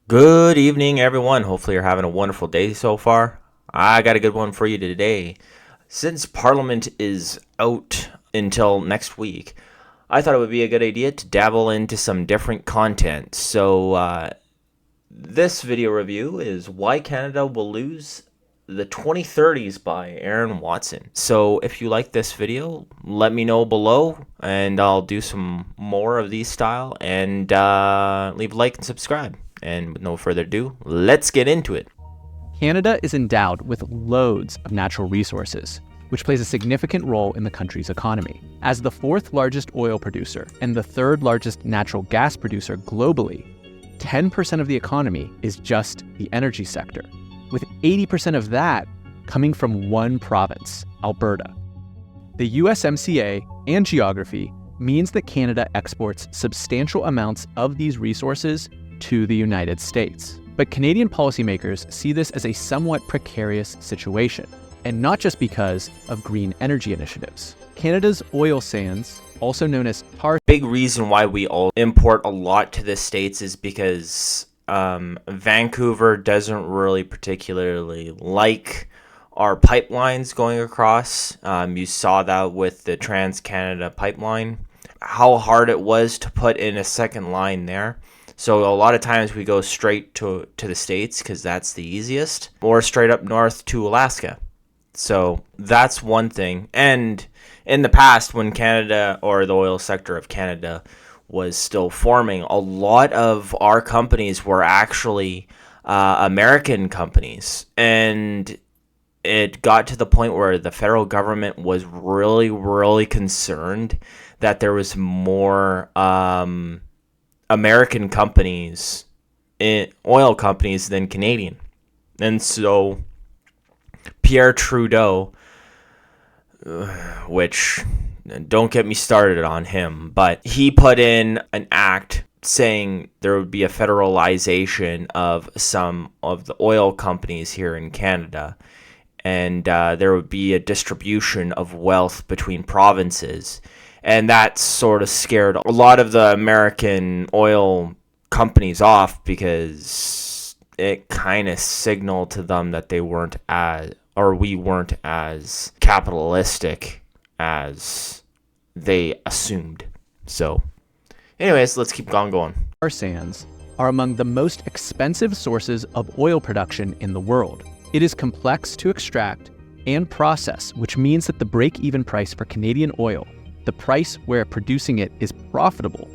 Good evening, everyone. Hopefully, you're having a wonderful day so far. I got a good one for you today. Since Parliament is out until next week, I thought it would be a good idea to dabble into some different content. This video review is Why Canada Will Lose the 2030s by Aaron Watson. So, if you like this video, let me know below, and I'll do some more of these style. And leave a like and subscribe. And with no further ado, let's get into it. Canada is endowed with loads of natural resources, which plays a significant role in the country's economy. As the fourth largest oil producer and the third largest natural gas producer globally, 10% of the economy is just the energy sector, with 80% of that coming from one province, Alberta. The USMCA and geography means that Canada exports substantial amounts of these resources to the United States. But Canadian policymakers see this as a somewhat precarious situation, and not just because of green energy initiatives. Canada's oil sands, also known as tar. Big reason why we all import a lot to the States is because Vancouver doesn't really particularly like our pipelines going across. You saw that with the Trans-Canada pipeline, how hard it was to put in a second line there. So a lot of times we go straight to the States because that's the easiest, or straight up north to Alaska. So that's one thing. And in the past, when Canada, or the oil sector of Canada, was still forming, a lot of our companies were actually American companies. And it got to the point where the federal government was really, really concerned that there was more American companies, oil companies, than Canadian. And so Pierre Trudeau, which, don't get me started on him, but he put in an act saying there would be a federalization of some of the oil companies here in Canada, and there would be a distribution of wealth between provinces. And that sort of scared a lot of the American oil companies off, because it kind of signaled to them that we weren't as capitalistic as they assumed. So, anyways, let's keep on going. Tar sands are among the most expensive sources of oil production in the world. It is complex to extract and process, which means that the break-even price for Canadian oil, the price where producing it is profitable,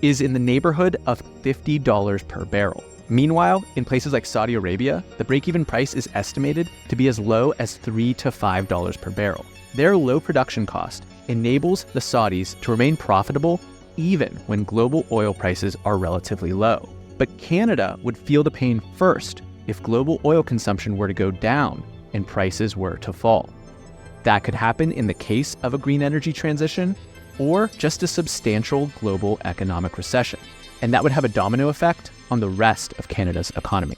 is in the neighborhood of $50 per barrel. Meanwhile, in places like Saudi Arabia, the break-even price is estimated to be as low as $3 to $5 per barrel. Their low production cost enables the Saudis to remain profitable even when global oil prices are relatively low. But Canada would feel the pain first if global oil consumption were to go down and prices were to fall. That could happen in the case of a green energy transition, or just a substantial global economic recession. And that would have a domino effect on the rest of Canada's economy.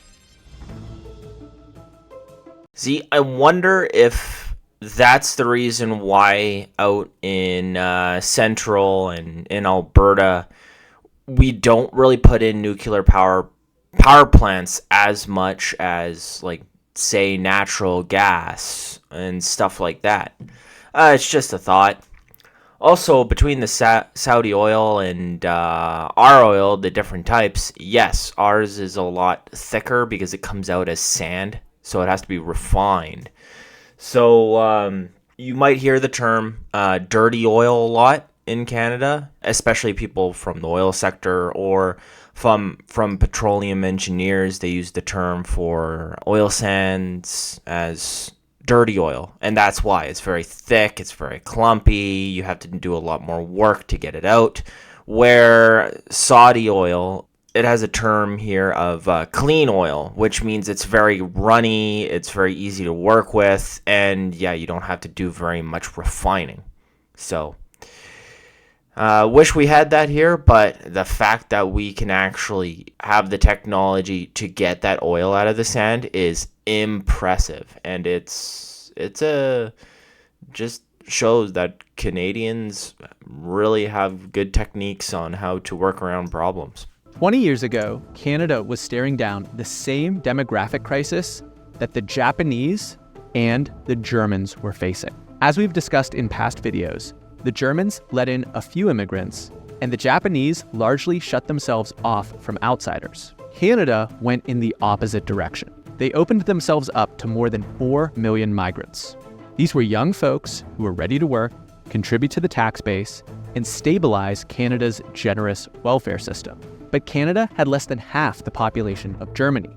See, I wonder if that's the reason why out in Central and in Alberta, we don't really put in nuclear power plants as much as, like, say, natural gas and stuff like that. It's just a thought. Also, between the Saudi oil and our oil, the different types, yes, ours is a lot thicker because it comes out as sand, so it has to be refined. So you might hear the term dirty oil a lot in Canada, especially people from the oil sector, or from petroleum engineers. They use the term for oil sands as dirty oil, and that's why it's very thick, it's very clumpy, you have to do a lot more work to get it out. Where Saudi oil, it has a term here of clean oil, which means it's very runny, it's very easy to work with, and yeah, you don't have to do very much refining. So wish we had that here, but the fact that we can actually have the technology to get that oil out of the sand is impressive, and it's just shows that Canadians really have good techniques on how to work around problems. 20 years ago, Canada was staring down the same demographic crisis that the Japanese and the Germans were facing. As we've discussed in past videos, the Germans let in a few immigrants, and the Japanese largely shut themselves off from outsiders. Canada went in the opposite direction. They opened themselves up to more than 4 million migrants. These were young folks who were ready to work, contribute to the tax base, and stabilize Canada's generous welfare system. But Canada had less than half the population of Germany.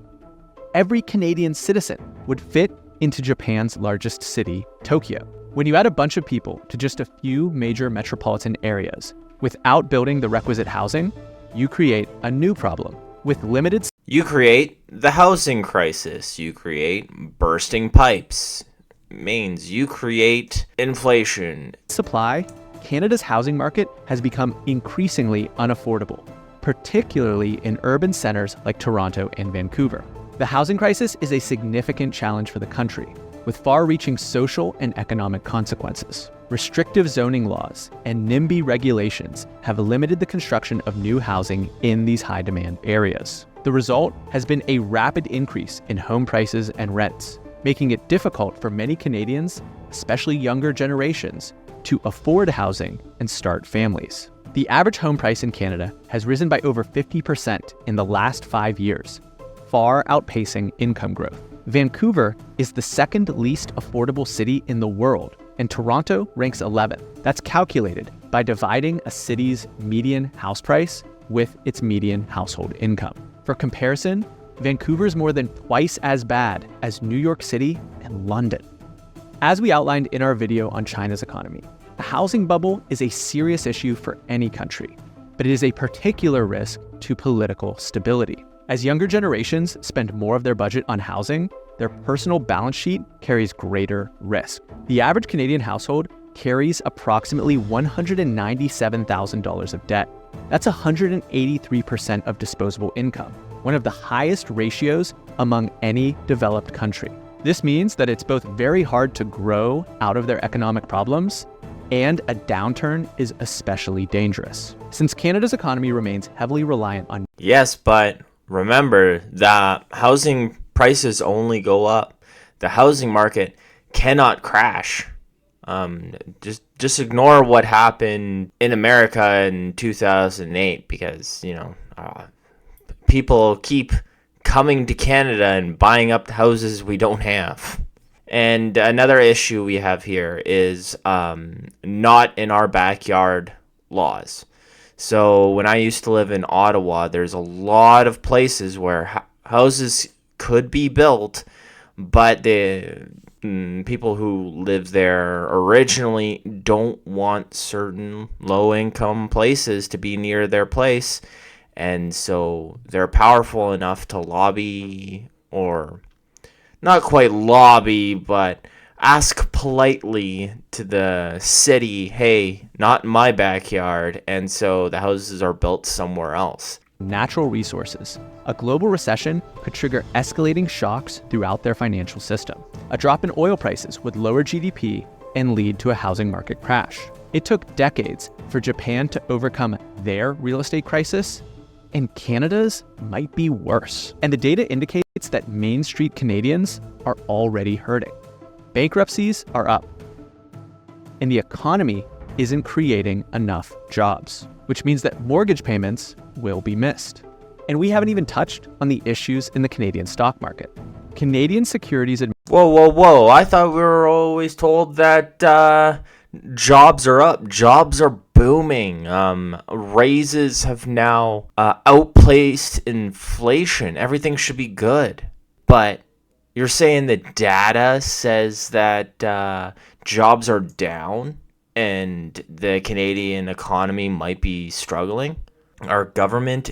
Every Canadian citizen would fit into Japan's largest city, Tokyo. When you add a bunch of people to just a few major metropolitan areas without building the requisite housing, you create a new problem. With limited You create the housing crisis. You create bursting pipes. Mains. You create inflation. supply, Canada's housing market has become increasingly unaffordable, particularly in urban centers like Toronto and Vancouver. The housing crisis is a significant challenge for the country, with far-reaching social and economic consequences. Restrictive zoning laws and NIMBY regulations have limited the construction of new housing in these high-demand areas. The result has been a rapid increase in home prices and rents, making it difficult for many Canadians, especially younger generations, to afford housing and start families. The average home price in Canada has risen by over 50% in the last 5 years, far outpacing income growth. Vancouver is the second least affordable city in the world, and Toronto ranks 11th. That's calculated by dividing a city's median house price with its median household income. For comparison, Vancouver is more than twice as bad as New York City and London. As we outlined in our video on China's economy, the housing bubble is a serious issue for any country, but it is a particular risk to political stability. As younger generations spend more of their budget on housing, their personal balance sheet carries greater risk. The average Canadian household carries approximately $197,000 of debt. That's 183% of disposable income, one of the highest ratios among any developed country. This means that it's both very hard to grow out of their economic problems, and a downturn is especially dangerous. Since Canada's economy remains heavily reliant on Yes, but remember that housing prices only go up. The housing market cannot crash. Just ignore what happened in America in 2008 because, people keep coming to Canada and buying up the houses we don't have. And another issue we have here is not in our backyard laws. So when I used to live in Ottawa, there's a lot of places where houses could be built, but the people who live there originally don't want certain low-income places to be near their place. And so they're powerful enough to lobby, or not quite lobby, but ask politely to the city, hey, not in my backyard. And so the houses are built somewhere else. natural resources. A global recession could trigger escalating shocks throughout their financial system. A drop in oil prices would lower GDP and lead to a housing market crash. It took decades for Japan to overcome their real estate crisis, and Canada's might be worse. And the data indicates that Main Street Canadians are already hurting. Bankruptcies are up, and the economy isn't creating enough jobs, which means that mortgage payments will be missed. And we haven't even touched on the issues in the Canadian stock market. Canadian Securities Whoa. I thought we were always told that jobs are up. Jobs are booming. Raises have now outpaced inflation. Everything should be good. But you're saying the data says that jobs are down and the Canadian economy might be struggling? Our government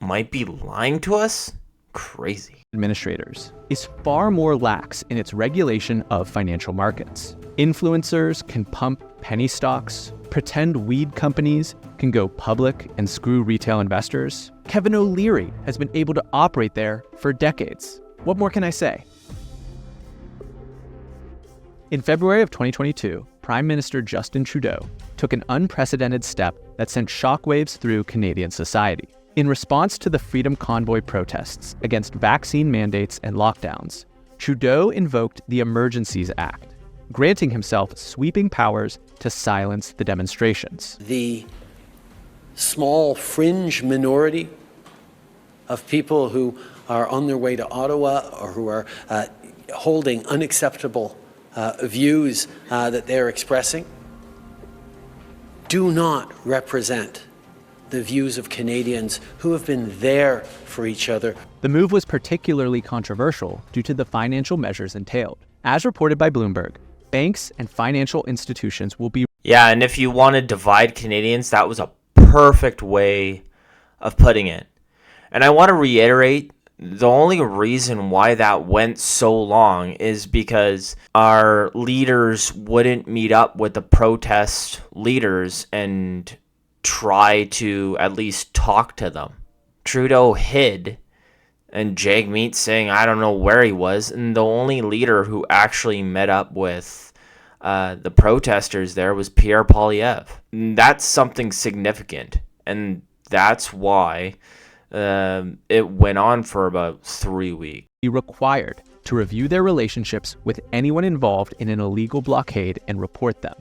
might be lying to us? Crazy. administrators is far more lax in its regulation of financial markets. Influencers can pump penny stocks, pretend weed companies can go public and screw retail investors. Kevin O'Leary has been able to operate there for decades. What more can I say? In February of 2022, Prime Minister Justin Trudeau took an unprecedented step that sent shockwaves through Canadian society. In response to the Freedom Convoy protests against vaccine mandates and lockdowns, Trudeau invoked the Emergencies Act, granting himself sweeping powers to silence the demonstrations. The small fringe minority of people who are on their way to Ottawa or who are holding unacceptable views that they're expressing do not represent the views of Canadians who have been there for each other. The move was particularly controversial due to the financial measures entailed. As reported by Bloomberg, banks and financial institutions will be... Yeah, and if you want to divide Canadians, that was a perfect way of putting it. And I want to reiterate, the only reason why that went so long is because our leaders wouldn't meet up with the protest leaders and try to at least talk to them. Trudeau hid, and Jagmeet saying I don't know where he was, and the only leader who actually met up with the protesters there was Pierre Poilievre. That's something significant, and that's why it went on for about 3 weeks. Be required to review their relationships with anyone involved in an illegal blockade and report them.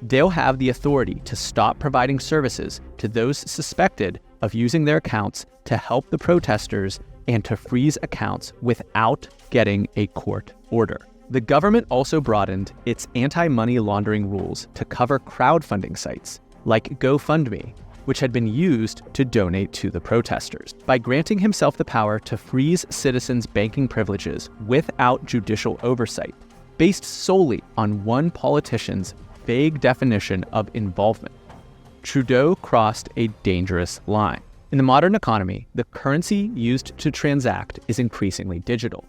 They'll have the authority to stop providing services to those suspected of using their accounts to help the protesters and to freeze accounts without getting a court order. The government also broadened its anti-money laundering rules to cover crowdfunding sites like GoFundMe, which had been used to donate to the protesters. By granting himself the power to freeze citizens' banking privileges without judicial oversight, based solely on one politician's vague definition of involvement, Trudeau crossed a dangerous line. In the modern economy, the currency used to transact is increasingly digital.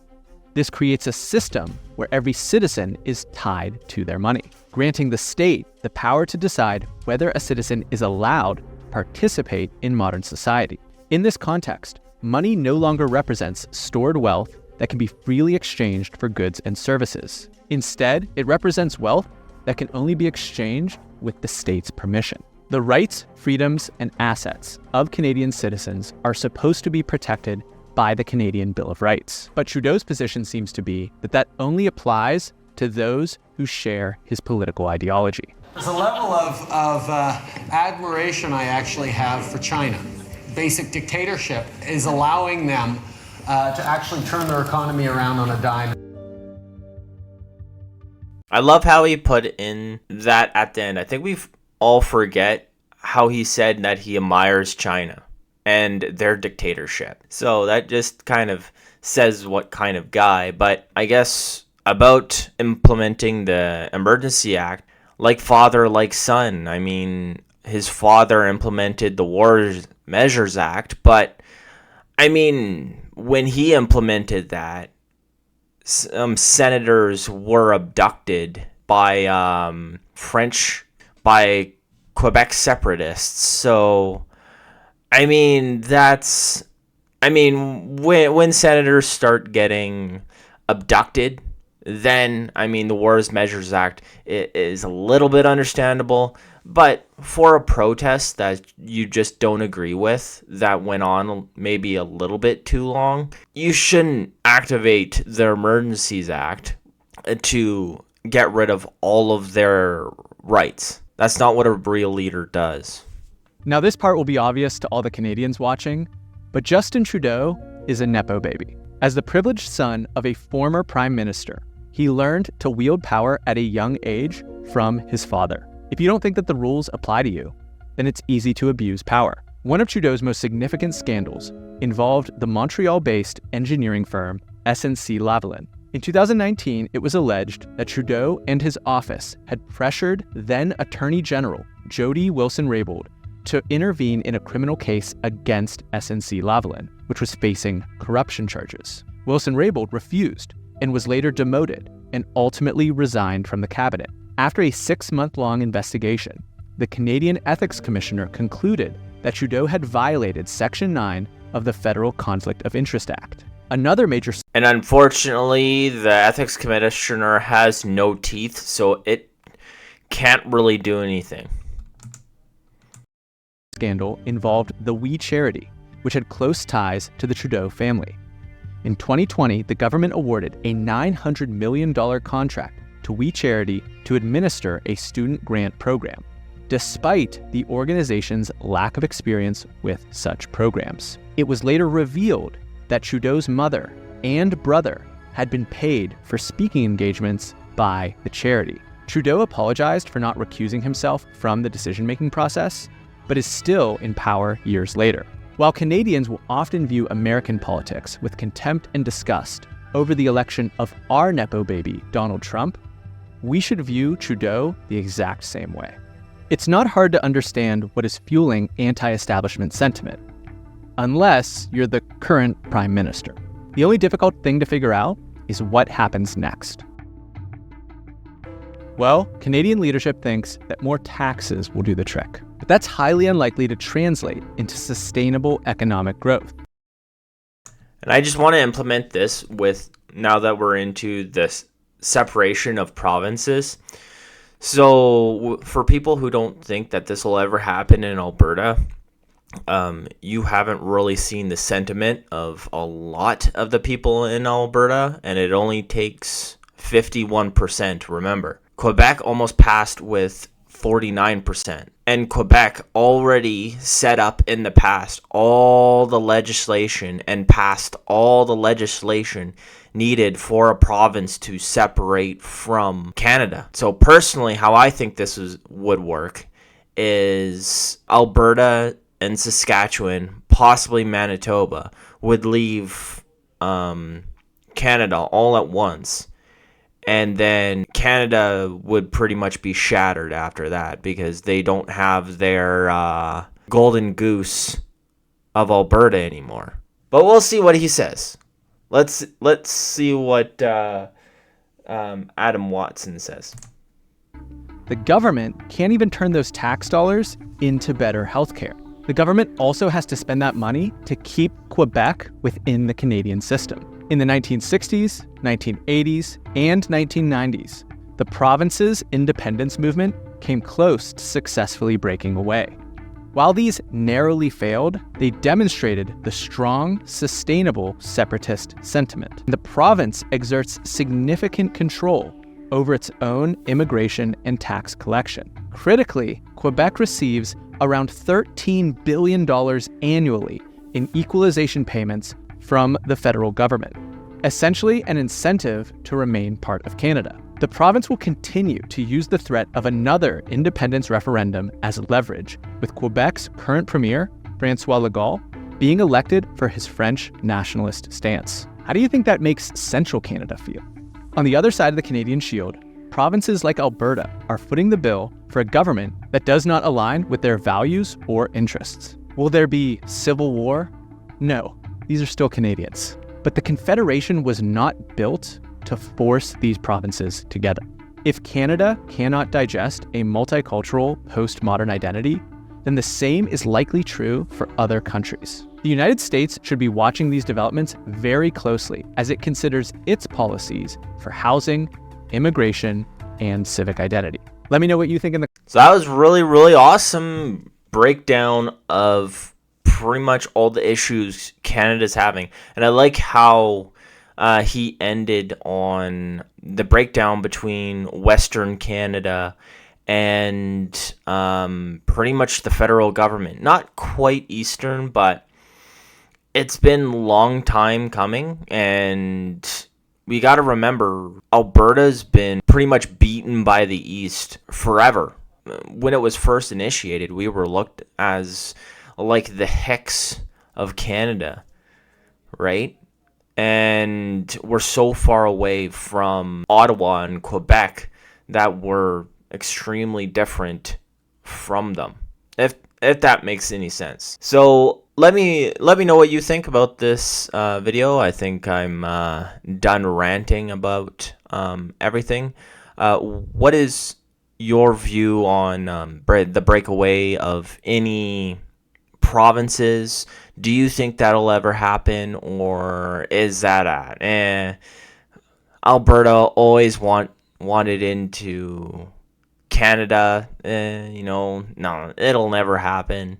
This creates a system where every citizen is tied to their money, granting the state the power to decide whether a citizen is allowed to participate in modern society. In this context, money no longer represents stored wealth that can be freely exchanged for goods and services. Instead, it represents wealth that can only be exchanged with the state's permission. The rights, freedoms, and assets of Canadian citizens are supposed to be protected by the Canadian Bill of Rights. But Trudeau's position seems to be that that only applies to those who share his political ideology. There's a level of admiration I actually have for China. Basic dictatorship is allowing them to actually turn their economy around on a dime. I love how he put in that at the end. I think we all forget how he said that he admires China and their dictatorship. So that just kind of says what kind of guy. But I guess about implementing the Emergency Act, like father, like son. I mean, his father implemented the War Measures Act, but I mean, when he implemented that, some senators were abducted by by Quebec separatists. So, I mean, when senators start getting abducted, then, I mean, the Wars Measures Act is a little bit understandable. But for a protest that you just don't agree with, that went on maybe a little bit too long, you shouldn't activate the Emergencies Act to get rid of all of their rights. That's not what a real leader does. Now, this part will be obvious to all the Canadians watching, but Justin Trudeau is a Nepo baby. As the privileged son of a former prime minister, he learned to wield power at a young age from his father. If you don't think that the rules apply to you, then it's easy to abuse power. One of Trudeau's most significant scandals involved the Montreal-based engineering firm SNC-Lavalin. In 2019, it was alleged that Trudeau and his office had pressured then Attorney General Jody Wilson-Raybould to intervene in a criminal case against SNC-Lavalin, which was facing corruption charges. Wilson-Raybould refused and was later demoted and ultimately resigned from the cabinet. After a 6-month-long investigation, the Canadian Ethics Commissioner concluded that Trudeau had violated Section 9 of the Federal Conflict of Interest Act. Another major... And unfortunately, the Ethics Commissioner has no teeth, so it can't really do anything. Scandal involved the We Charity, which had close ties to the Trudeau family. In 2020, the government awarded a $900 million contract to We Charity to administer a student grant program, despite the organization's lack of experience with such programs. It was later revealed that Trudeau's mother and brother had been paid for speaking engagements by the charity. Trudeau apologized for not recusing himself from the decision-making process, but is still in power years later. While Canadians will often view American politics with contempt and disgust over the election of our Nepo baby, Donald Trump, we should view Trudeau the exact same way. It's not hard to understand what is fueling anti-establishment sentiment, unless you're the current Prime Minister. The only difficult thing to figure out is what happens next. Well, Canadian leadership thinks that more taxes will do the trick, but that's highly unlikely to translate into sustainable economic growth. And I just want to implement this with, now that we're into this separation of provinces. So for people who don't think that this will ever happen in Alberta, you haven't really seen the sentiment of a lot of the people in Alberta, and it only takes 51%, remember. Quebec almost passed with 49%. And Quebec already set up in the past all the legislation and passed all the legislation needed for a province to separate from Canada. So personally, how I think this would work is Alberta and Saskatchewan, possibly Manitoba, would leave Canada all at once. And then Canada would pretty much be shattered after that because they don't have their golden goose of Alberta anymore. But we'll see what he says. Let's see what Adam Watson says. The government can't even turn those tax dollars into better healthcare. The government also has to spend that money to keep Quebec within the Canadian system. In the 1960s, 1980s, and 1990s, the province's independence movement came close to successfully breaking away. While these narrowly failed, they demonstrated the strong, sustainable separatist sentiment. The province exerts significant control over its own immigration and tax collection. Critically, Quebec receives around $13 billion annually in equalization payments from the federal government, essentially an incentive to remain part of Canada. The province will continue to use the threat of another independence referendum as leverage, with Quebec's current premier, François Legault, being elected for his French nationalist stance. How do you think that makes central Canada feel? On the other side of the Canadian Shield, provinces like Alberta are footing the bill for a government that does not align with their values or interests. Will there be civil war? No. These are still Canadians. But the Confederation was not built to force these provinces together. If Canada cannot digest a multicultural postmodern identity, then the same is likely true for other countries. The United States should be watching these developments very closely as it considers its policies for housing, immigration, and civic identity. Let me know what you think in the... So that was really, really awesome breakdown of pretty much all the issues Canada's having. And I like how he ended on the breakdown between Western Canada and pretty much the federal government. Not quite Eastern, but it's been a long time coming. And we got to remember, Alberta's been pretty much beaten by the East forever. When it was first initiated, we were looked as like the Hex of Canada, right? And we're so far away from Ottawa and Quebec that we're extremely different from them, if that makes any sense. So let me know what you think about this video. I think I'm done ranting about everything. What is your view on the breakaway of any provinces? Do you think that'll ever happen, or is that Alberta always wanted into Canada? No, it'll never happen.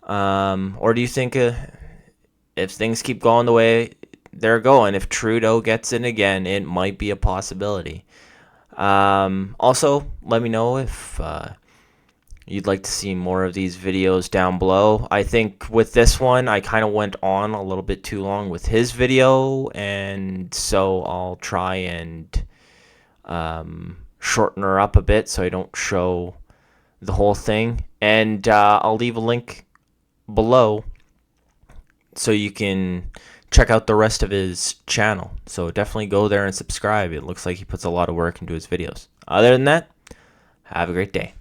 Or do you think if things keep going the way they're going, if Trudeau gets in again, it might be a possibility? Also, let me know if you'd like to see more of these videos down below. I think with this one, I kind of went on a little bit too long with his video, and so I'll try and shorten her up a bit so I don't show the whole thing. And I'll leave a link below so you can check out the rest of his channel. So definitely go there and subscribe. It looks like he puts a lot of work into his videos. Other than that, have a great day.